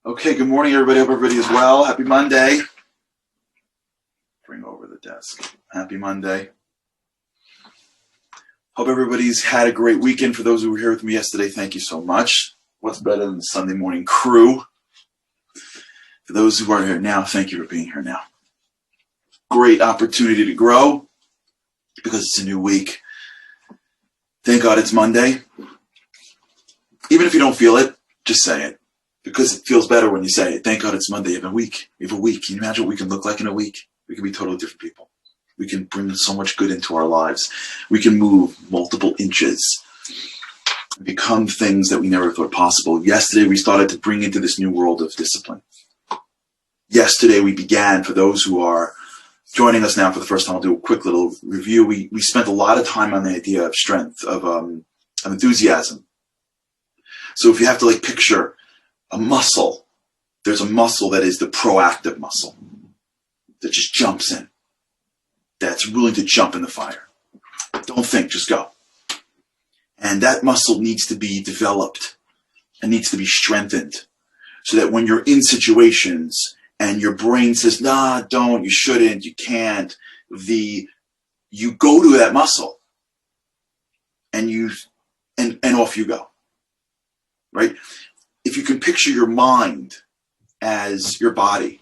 Okay, good morning, everybody. Hope everybody is well. Happy Monday. Bring over the desk. Happy Monday. Hope everybody's had a great weekend. For those who were here with me yesterday, thank you so much. What's better than the Sunday morning crew? For those who are here now, thank you for being here now. Great opportunity to grow because it's a new week. Thank God it's Monday. Even if you don't feel it, just say it. Because it feels better when you say it. Thank God it's Monday. You have a week. You have a week. Can you imagine what we can look like in a week? We can be totally different people. We can bring so much good into our lives. We can move multiple inches and become things that we never thought possible. Yesterday, we started to bring into this new world of discipline. Yesterday, we began, for those who are joining us now for the first time, I'll do a quick little review. We spent a lot of time on the idea of strength, of enthusiasm. So if you have to picture a muscle, there's a muscle that is the proactive muscle that just jumps in, that's willing to jump in the fire. Don't think, just go. And that muscle needs to be developed and needs to be strengthened so that when you're in situations and your brain says, nah, don't, you shouldn't, you can't, you go to that muscle and off you go, right? If you can picture your mind as your body.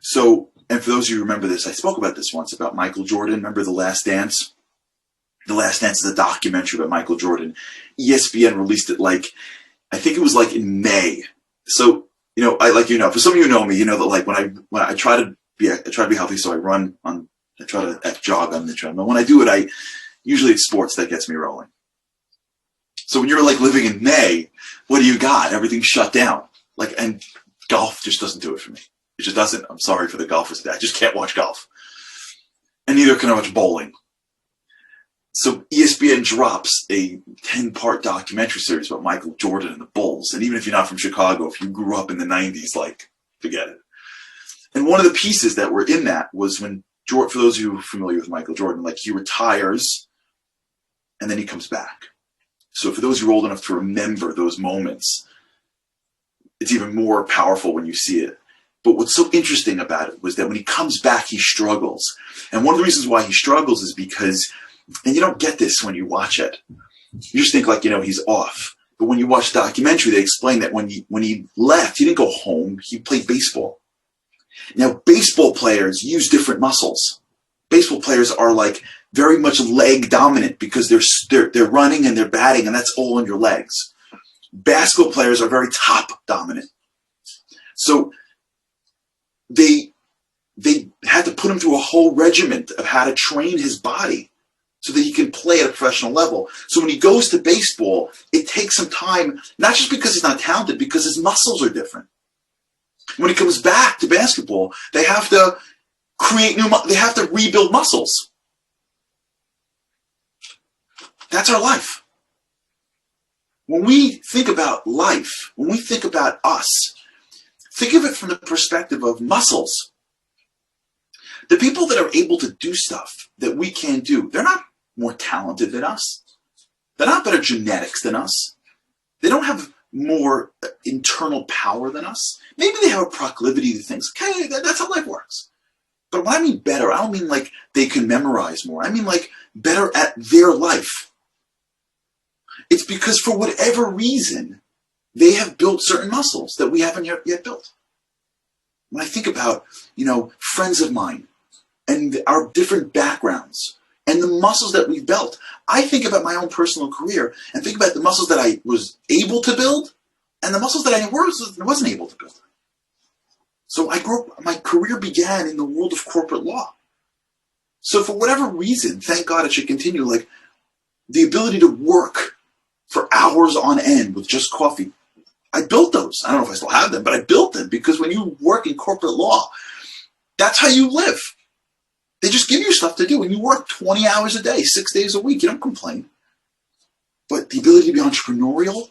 So, and for those of you who remember this, I spoke about this once, about Michael Jordan. Remember The Last Dance? The Last Dance is a documentary about Michael Jordan. ESPN released it I think it was in May. So, for some of you who know me, you know that when I try to be healthy, so I try to jog on the treadmill. When I do it, usually it's sports that gets me rolling. So when you're living in May, what do you got? Everything's shut down. And golf just doesn't do it for me. It just doesn't. I'm sorry for the golfers. I just can't watch golf. And neither can I watch bowling. So ESPN drops a 10-part documentary series about Michael Jordan and the Bulls. And even if you're not from Chicago, if you grew up in the 90s, forget it. And one of the pieces that were in that was when Jordan, for those of you who are familiar with Michael Jordan, he retires and then he comes back. So for those who are old enough to remember those moments, it's even more powerful when you see it. But what's so interesting about it was that when he comes back, he struggles. And one of the reasons why he struggles is because, and you don't get this when you watch it, you just think he's off. But when you watch the documentary, they explain that when he left, he didn't go home, he played baseball. Now, baseball players use different muscles. Baseball players are very much leg dominant because they're running and they're batting, and that's all in your legs. Basketball players are very top dominant. So they had to put him through a whole regiment of how to train his body so that he can play at a professional level. So when he goes to baseball, it takes some time, not just because he's not talented, because his muscles are different. When he comes back to basketball, they have to they have to rebuild muscles. That's our life. When we think about life, when we think about us, think of it from the perspective of muscles. The people that are able to do stuff that we can't do, they're not more talented than us. They're not better genetics than us. They don't have more internal power than us. Maybe they have a proclivity to things. Okay, that's how life works. But when I mean better, I don't mean they can memorize more. I mean better at their life. It's because for whatever reason, they have built certain muscles that we haven't yet built. When I think about, friends of mine and our different backgrounds and the muscles that we've built, I think about my own personal career and think about the muscles that I was able to build and the muscles that I wasn't able to build. So my career began in the world of corporate law. So for whatever reason, thank God it should continue, the ability to work for hours on end with just coffee. I built those. I don't know if I still have them, but I built them because when you work in corporate law, that's how you live. They just give you stuff to do and you work 20 hours a day, 6 days a week. You don't complain. But the ability to be entrepreneurial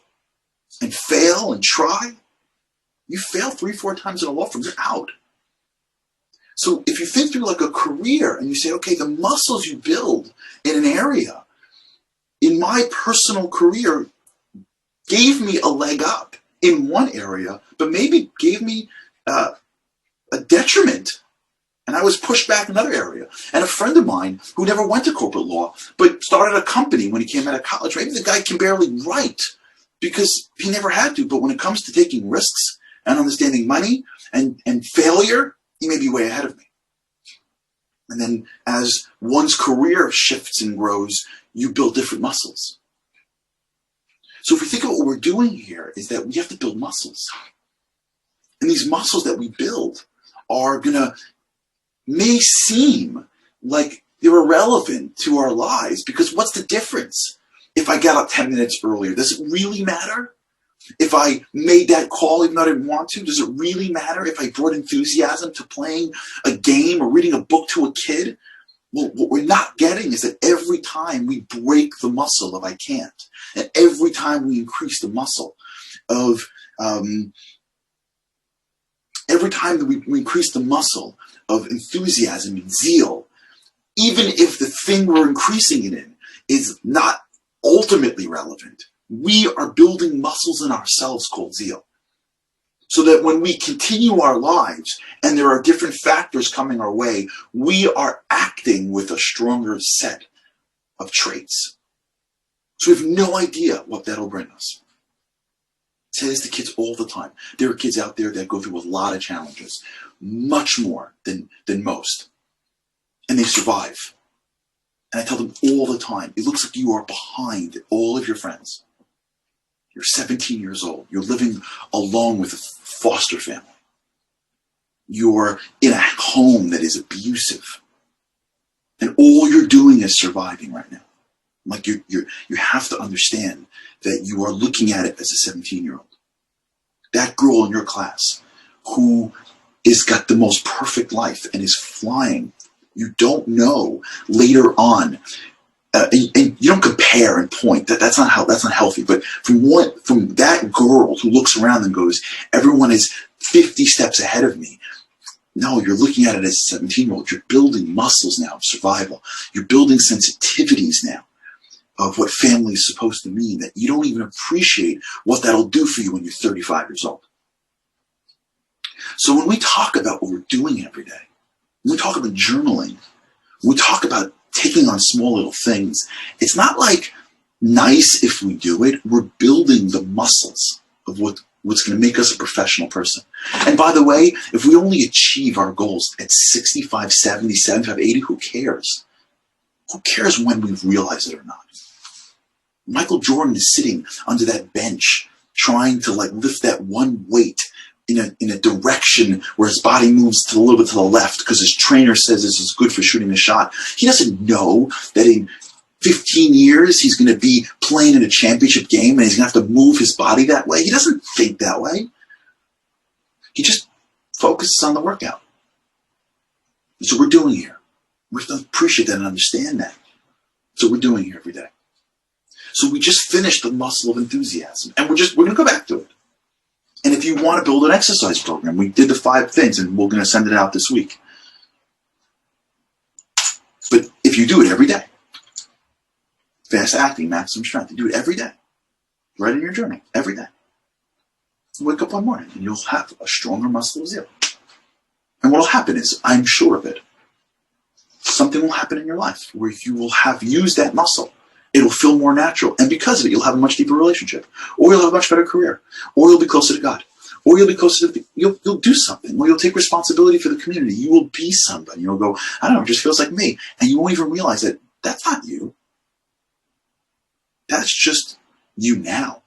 and fail and try, you fail 3-4 times in a law firm, you're out. So if you think through a career and you say, okay, the muscles you build in an area, in my personal career, gave me a leg up in one area, but maybe gave me a detriment. And I was pushed back in another area. And a friend of mine who never went to corporate law, but started a company when he came out of college, maybe the guy can barely write because he never had to. But when it comes to taking risks and understanding money and failure, he may be way ahead of me. And then as one's career shifts and grows, you build different muscles. So if we think about what we're doing here is that we have to build muscles. And these muscles that we build are may seem like they're irrelevant to our lives, because what's the difference? If I got up 10 minutes earlier, does it really matter? If I made that call even though I didn't want to, does it really matter? If I brought enthusiasm to playing a game or reading a book to a kid? Well, what we're not getting is that every time we break the muscle of I can't, and every time we increase the muscle of, every time that we increase the muscle of enthusiasm and zeal, even if the thing we're increasing it in is not ultimately relevant, we are building muscles in ourselves called zeal. So that when we continue our lives and there are different factors coming our way, we are acting with a stronger set of traits. So we have no idea what that'll bring us. I say this to kids all the time. There are kids out there that go through a lot of challenges, much more than most. And they survive. And I tell them all the time, it looks like you are behind all of your friends. You're 17 years old. You're living alone with a foster family. You're in a home that is abusive. And all you're doing is surviving right now. Like you have to understand that you are looking at it as a 17-year-old. That girl in your class who is got the most perfect life and is flying. You don't know later on. And you don't compare and point. That's not healthy. But from that girl who looks around and goes, everyone is 50 steps ahead of me. No, you're looking at it as a 17-year-old. You're building muscles now of survival. You're building sensitivities now of what family is supposed to mean that you don't even appreciate what that'll do for you when you're 35 years old. So when we talk about what we're doing every day, when we talk about journaling, when we talk about taking on small little things, it's not like nice if we do it. We're building the muscles of what's going to make us a professional person. And by the way, if we only achieve our goals at 65, 70, 75, 80, who cares? Who cares when we realize it or not? Michael Jordan is sitting under that bench trying to lift that one weight in a direction where his body moves a little bit to the left because his trainer says this is good for shooting a shot. He doesn't know that in 15 years he's going to be playing in a championship game and he's going to have to move his body that way. He doesn't think that way. He just focuses on the workout. That's what we're doing here. We have to appreciate that and understand that. That's what we're doing here every day. So we just finished the muscle of enthusiasm, and we're going to go back to it. And if you want to build an exercise program, we did the 5 things, and we're going to send it out this week. But if you do it every day, fast acting, maximum strength, you do it every day. Write in your journal every day. You wake up one morning, and you'll have a stronger muscle of zeal. And what will happen is, I'm sure of it, something will happen in your life where you will have used that muscle. It'll feel more natural. And because of it, you'll have a much deeper relationship. Or you'll have a much better career. Or you'll be closer to God. Or you'll be closer to, you'll do something. Or you'll take responsibility for the community. You will be somebody. You'll go, I don't know, it just feels like me. And you won't even realize that that's not you. That's just you now.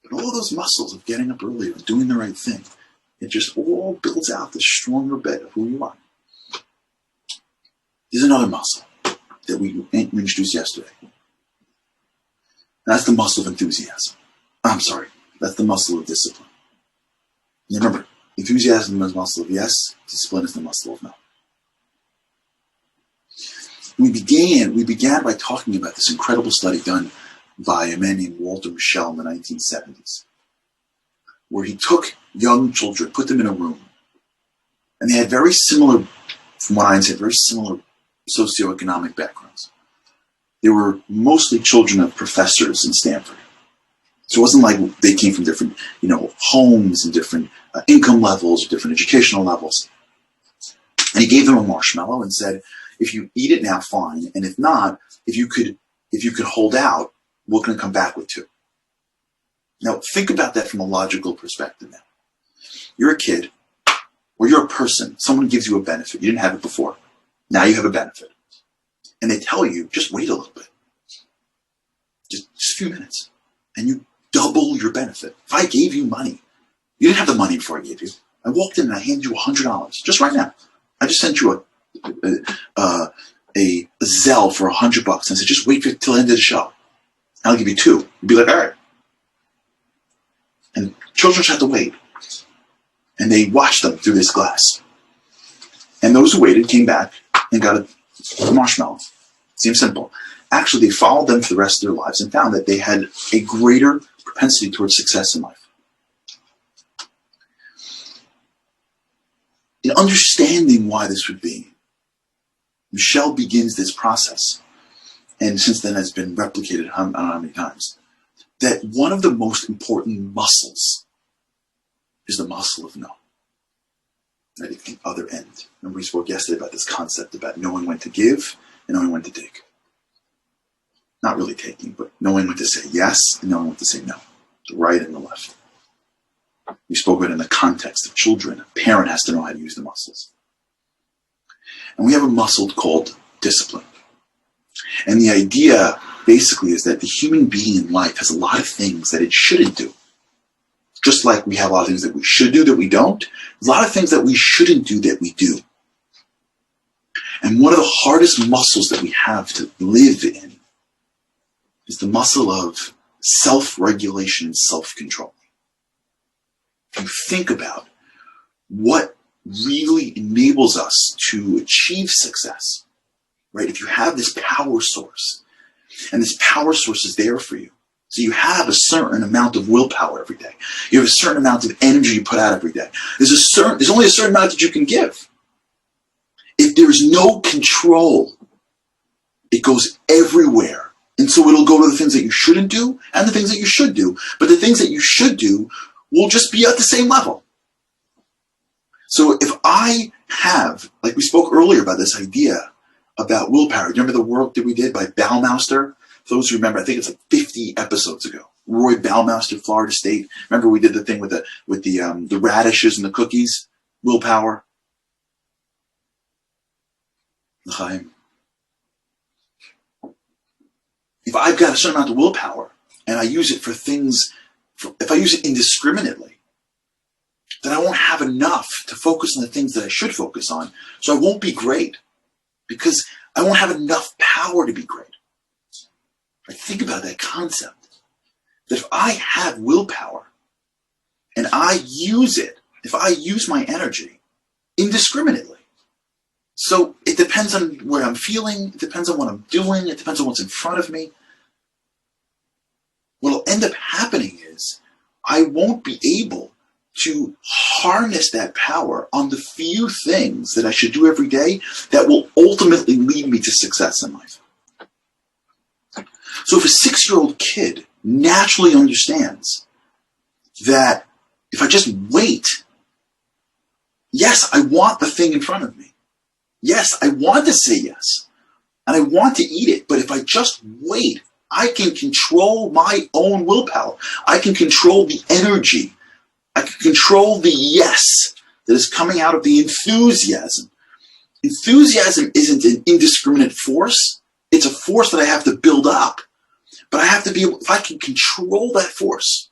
But all those muscles of getting up early, of doing the right thing, it just all builds out the stronger bed of who you are. There's another muscle that we introduced yesterday. That's the muscle of enthusiasm. I'm sorry. That's the muscle of discipline. Remember, enthusiasm is the muscle of yes. Discipline is the muscle of no. We began by talking about this incredible study done by a man named Walter Mischel in the 1970s, where he took young children, put them in a room, and they had very similar, from what I understand, very similar socioeconomic backgrounds. They were mostly children of professors in Stanford. So it wasn't like they came from different, homes and different income levels, different educational levels. And he gave them a marshmallow and said, if you eat it now, fine. And if not, if you could hold out, we're going to come back with 2. Now, think about that from a logical perspective now. You're a kid, or you're a person. Someone gives you a benefit. You didn't have it before. Now you have a benefit. And they tell you, just wait a little bit. Just a few minutes. And you double your benefit. If I gave you money, you didn't have the money before I gave you. I walked in and I handed you $100, just right now. I just sent you a Zelle for $100 and I said, just wait till the end of the show. I'll give you 2. You'd be like, all right. And children just have to wait. And they watched them through this glass. And those who waited came back and got a marshmallow. Seems simple. Actually, they followed them for the rest of their lives and found that they had a greater propensity towards success in life. In understanding why this would be, Michelle begins this process, and since then it's been replicated I don't know how many times, that one of the most important muscles is the muscle of no. Right, at the other end. Remember we spoke yesterday about this concept about knowing when to give and knowing when to take. Not really taking, but knowing when to say yes and knowing when to say no. The right and the left. We spoke about it in the context of children. A parent has to know how to use the muscles. And we have a muscle called discipline. And the idea basically is that the human being in life has a lot of things that it shouldn't do. Just like we have a lot of things that we should do that we don't, there's a lot of things that we shouldn't do that we do. And one of the hardest muscles that we have to live in is the muscle of self-regulation and self-control. If you think about what really enables us to achieve success, right? If you have this power source, and this power source is there for you, so you have a certain amount of willpower every day. You have a certain amount of energy you put out every day. There's only a certain amount that you can give. If there's no control, it goes everywhere. And so it'll go to the things that you shouldn't do and the things that you should do. But the things that you should do will just be at the same level. So if I have, like we spoke earlier about this idea about willpower. Remember the work that we did by Baumeister? For those who remember, I think it's like 50 episodes ago. Roy Baumeister, Florida State. Remember we did the thing with the radishes and the cookies? Willpower. L'chaim. If I've got a certain amount of willpower and I use it for things, if I use it indiscriminately, then I won't have enough to focus on the things that I should focus on. So I won't be great because I won't have enough power to be great. I think about that concept. That if I have willpower and I use it, if I use my energy indiscriminately, so it depends on where I'm feeling, it depends on what I'm doing, it depends on what's in front of me. What'll end up happening is I won't be able to harness that power on the few things that I should do every day that will ultimately lead me to success in life. So if a 6-year-old kid naturally understands that if I just wait, yes, I want the thing in front of me. Yes, I want to say yes. And I want to eat it. But if I just wait, I can control my own willpower. I can control the energy. I can control the yes that is coming out of the enthusiasm. Enthusiasm isn't an indiscriminate force. It's a force that I have to build up. But I have to be able, if I can control that force,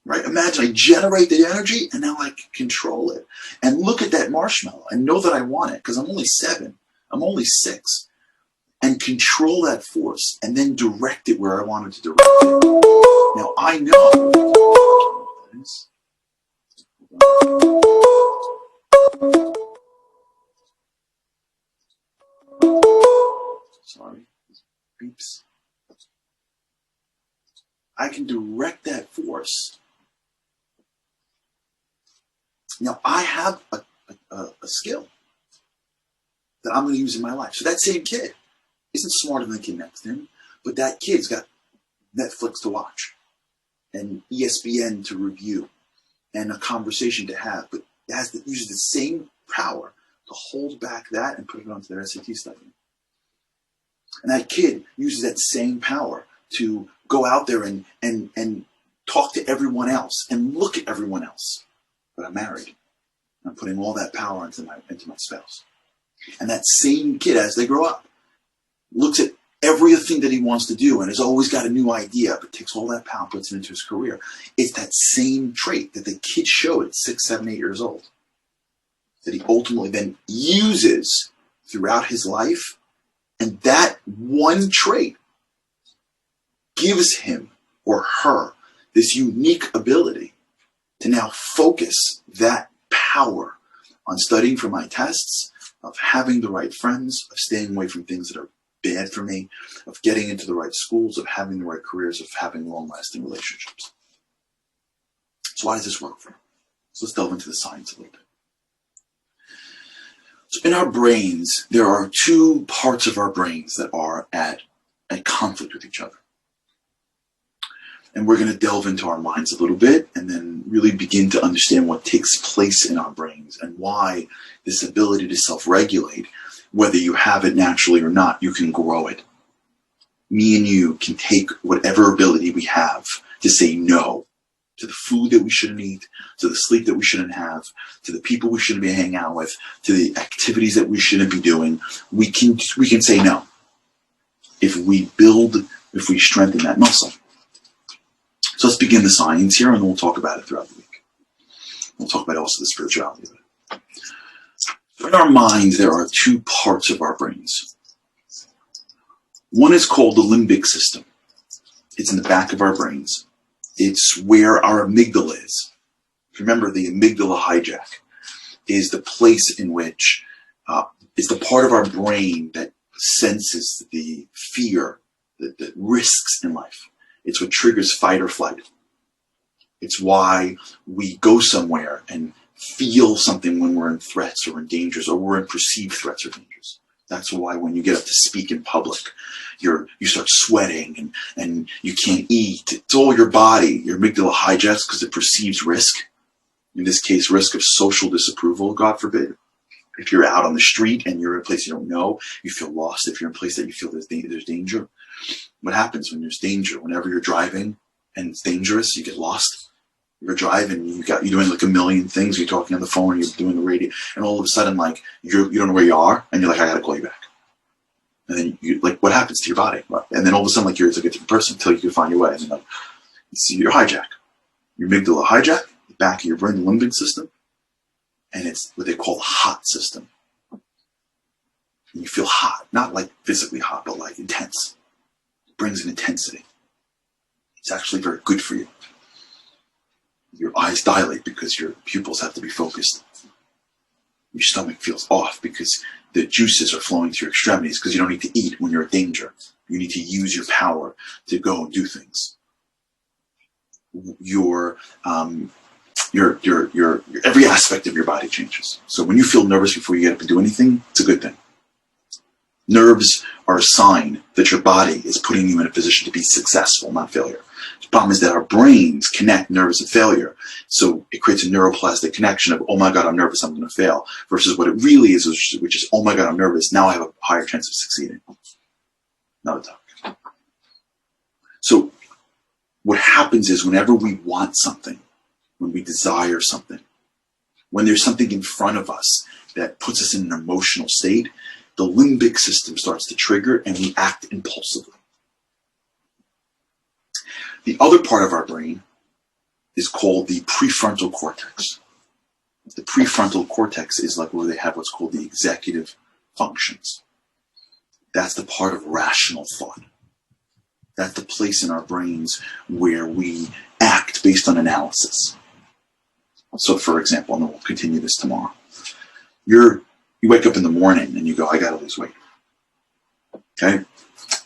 right? Imagine I generate the energy and now I can control it. And look at that marshmallow and know that I want it because I'm only 7. I'm only 6. And control that force and then direct it where I want it to direct it. Now I know that is. Sorry, beeps. I can direct that force. Now I have a skill that I'm going to use in my life. So that same kid isn't smarter than the kid next to him, but that kid's got Netflix to watch. and ESPN to review and a conversation to have, but it uses the same power to hold back that and put it onto their SAT study. And that kid uses that same power to go out there and talk to everyone else and look at everyone else. But I'm married. I'm putting all that power into my spouse. And that same kid, as they grow up, looks at everything that he wants to do and has always got a new idea, but takes all that power, puts it into his career. It's that same trait that the kid showed at 6, 7, 8 years old that he ultimately then uses throughout his life. And that one trait gives him or her this unique ability to now focus that power on studying for my tests, of having the right friends, of staying away from things that are bad for me, of getting into the right schools, of having the right careers, of having long-lasting relationships. So why does this work for him? So let's delve into the science a little bit. So in our brains, there are two parts of our brains that are at a conflict with each other. And we're going to delve into our minds a little bit and then really begin to understand what takes place in our brains and why this ability to self-regulate, whether you have it naturally or not, you can grow it. Me and you can take whatever ability we have to say no to the food that we shouldn't eat, to the sleep that we shouldn't have, to the people we shouldn't be hanging out with, to the activities that we shouldn't be doing. We can say no if we strengthen that muscle. So let's begin the science here, and we'll talk about it throughout the week. We'll talk about also the spirituality of it. In our minds, there are two parts of our brains. One is called the limbic system. It's in the back of our brains. It's where our amygdala is. Remember, the amygdala hijack is the place in which it's the part of our brain that senses the fear, the risks in life. It's what triggers fight or flight. It's why we go somewhere and feel something when we're in threats or in dangers, or we're in perceived threats or dangers. That's why when you get up to speak in public, you start sweating and you can't eat. It's all your body. Your amygdala hijacks because it perceives risk. In this case, risk of social disapproval, God forbid. If you're out on the street and you're in a place you don't know, you feel lost. If you're in a place that you feel there's danger. What happens when there's danger? Whenever you're driving and it's dangerous, you get lost. You're driving, you're doing like a million things. You're talking on the phone, you're doing the radio, and all of a sudden, like you don't know where you are, and you're like, I gotta call you back. And then you like, what happens to your body? And then all of a sudden, like you're like a different person until you can find your way. And then like, you're hijack. Your amygdala hijack, the back of your brain, the limbic system, and it's what they call the hot system. And you feel hot, not like physically hot, but like intense. It brings an intensity. It's actually very good for you. Your eyes dilate because your pupils have to be focused. Your stomach feels off because the juices are flowing to your extremities because you don't need to eat when you're in danger. You need to use your power to go and do things. Your every aspect of your body changes. So when you feel nervous before you get up and do anything, it's a good thing. Nerves are a sign that your body is putting you in a position to be successful, not failure. The problem is that our brains connect nervous and failure. So it creates a neuroplastic connection of, oh my God, I'm nervous, I'm going to fail, versus what it really is, which is, oh my God, I'm nervous, now I have a higher chance of succeeding. Another topic. So what happens is whenever we want something, when we desire something, when there's something in front of us that puts us in an emotional state, the limbic system starts to trigger and we act impulsively. The other part of our brain is called the prefrontal cortex. The prefrontal cortex is like where they have what's called the executive functions. That's the part of rational thought. That's the place in our brains where we act based on analysis. So for example, and we'll continue this tomorrow, you wake up in the morning and you go, I gotta lose weight. Okay?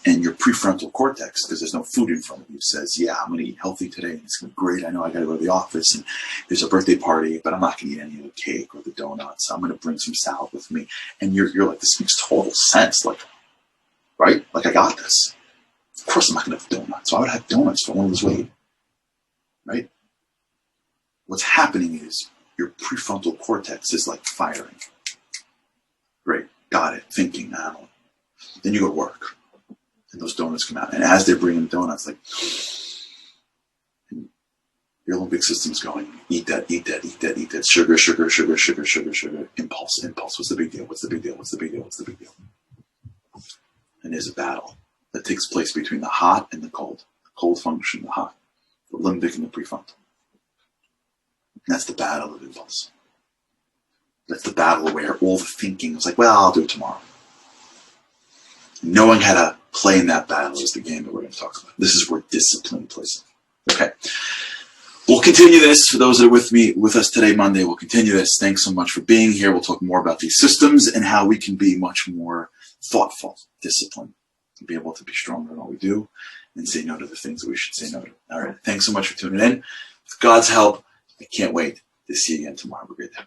And your prefrontal cortex, because there's no food in front of you, says, yeah, I'm gonna eat healthy today, and it's gonna be great. I know I gotta go to the office and there's a birthday party, but I'm not gonna eat any of the cake or the donuts. I'm gonna bring some salad with me. And you're like, this makes total sense. Like, right? Like, I got this. Of course I'm not gonna have donuts. So I would have donuts if I want to lose weight. right? What's happening is your prefrontal cortex is like firing. Great, got it, thinking now. Then you go to work, and those donuts come out. And as they're bringing donuts, like, your limbic system's going, eat that, eat that, eat that, eat that, sugar, sugar, sugar, sugar, sugar, sugar, impulse, impulse. What's the big deal? What's the big deal? What's the big deal? What's the big deal? And there's a battle that takes place between the hot and the cold. The cold function, the hot, the limbic and the prefrontal. And that's the battle of impulse. That's the battle where all the thinking is like, well, I'll do it tomorrow. Knowing how to play in that battle is the game that we're going to talk about. This is where discipline plays. Okay. We'll continue this. For those that are with us today, Monday, we'll continue this. Thanks so much for being here. We'll talk more about these systems and how we can be much more thoughtful, disciplined, and be able to be stronger in all we do and say no to the things that we should say no to. All right. Thanks so much for tuning in. With God's help, I can't wait to see you again tomorrow. Have a great day.